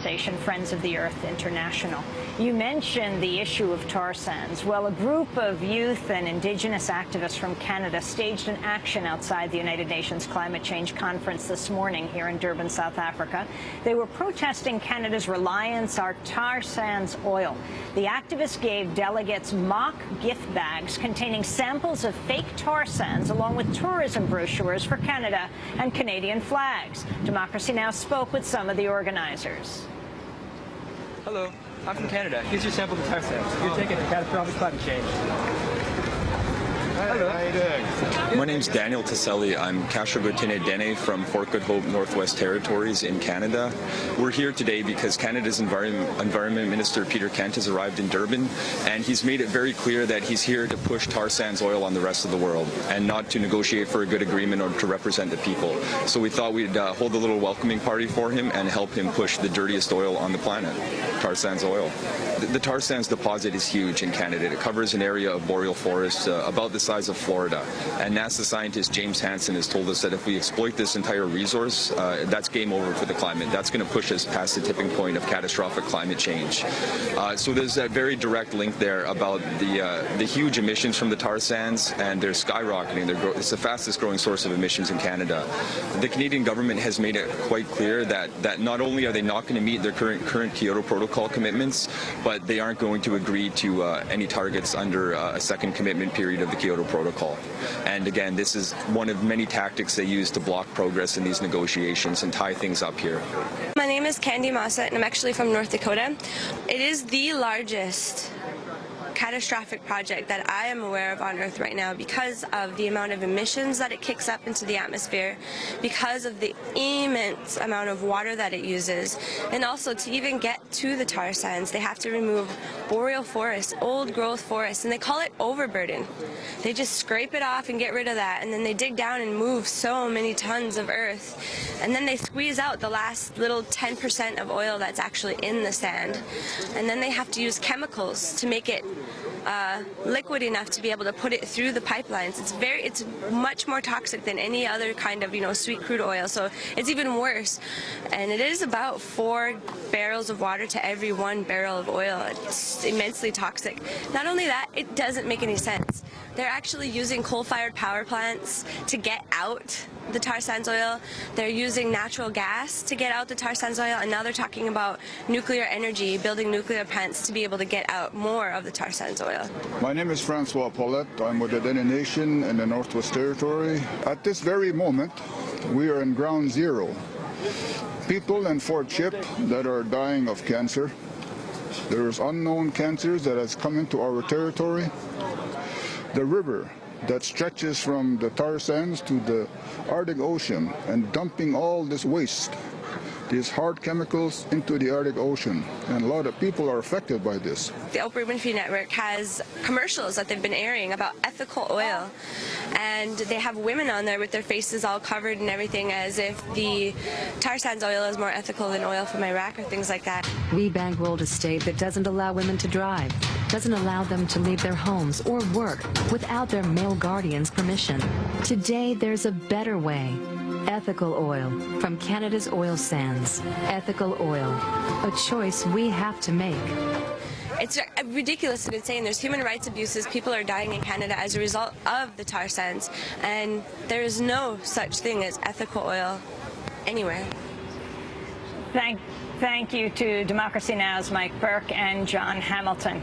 organization Friends of the Earth International. You mentioned the issue of tar sands. Well, a group of youth and Indigenous activists from Canada staged an action outside the United Nations Climate Change Conference this morning here in Durban, South Africa. They were protesting Canada's reliance on tar sands oil. The activists gave delegates mock gift bags containing samples of fake tar sands along with tourism brochures for Canada and Canadian flags. Democracy Now! Spoke with some of the organizers. Hello, I'm from Canada. Here's your sample of tar sands. You're taking a catastrophic climate change. Hello. How are you doing? My name's Daniel Taselli. I'm Kashragotine Dene from Fort Good Hope, Northwest Territories in Canada. We're here today because Canada's Environment Minister Peter Kent has arrived in Durban, and he's made it very clear that he's here to push tar sands oil on the rest of the world and not to negotiate for a good agreement or to represent the people. So we thought we'd hold a little welcoming party for him and help him push the dirtiest oil on the planet, tar sands oil. The tar sands deposit is huge in Canada. It covers an area of boreal forest about the size of Florida. And NASA scientist James Hansen has told us that if we exploit this entire resource, that's game over for the climate. That's going to push us past the tipping point of catastrophic climate change. So there's that very direct link there about the huge emissions from the tar sands, and they're skyrocketing. It's the fastest growing source of emissions in Canada. The Canadian government has made it quite clear that not only are they not going to meet their current Kyoto Protocol commitments, but they aren't going to agree to any targets under a second commitment period of the Kyoto Protocol. And again, this is one of many tactics they use to block progress in these negotiations and tie things up here. My name is Candy Massa, and I'm actually from North Dakota. It is the largest catastrophic project that I am aware of on Earth right now because of the amount of emissions that it kicks up into the atmosphere, because of the immense amount of water that it uses, and also to even get to the tar sands, they have to remove boreal forests, old growth forests, and they call it overburden. They just scrape it off and get rid of that, and then they dig down and move so many tons of earth, and then they squeeze out the last little 10% of oil that's actually in the sand, and then they have to use chemicals to make it liquid enough to be able to put it through the pipelines. It's much more toxic than any other kind of, sweet crude oil, so it's even worse. And it is about 4 barrels of water to every 1 barrel of oil. It's immensely toxic. Not only that, it doesn't make any sense. They're actually using coal-fired power plants to get out the tar sands oil. They're using natural gas to get out the tar sands oil, and now they're talking about nuclear energy, building nuclear plants to be able to get out more of the tar sands oil. My name is Francois Paulette. I'm with the Dene Nation in the Northwest Territory. At this very moment, we are in ground zero. People in Fort Chip that are dying of cancer. There's unknown cancers that has come into our territory. The river that stretches from the tar sands to the Arctic Ocean and dumping all this waste, these hard chemicals, into the Arctic Ocean. And a lot of people are affected by this. The Oprah Winfrey Network has commercials that they've been airing about ethical oil. And they have women on there with their faces all covered and everything, as if the tar sands oil is more ethical than oil from Iraq or things like that. We bankrolled a state that doesn't allow women to drive, doesn't allow them to leave their homes or work without their male guardian's permission. Today, there's a better way. Ethical oil from Canada's oil sands. Ethical oil, a choice we have to make. It's ridiculous and insane. There's human rights abuses. People are dying in Canada as a result of the tar sands, and there is no such thing as ethical oil anywhere. Thank you to Democracy Now!'s Mike Burke and John Hamilton.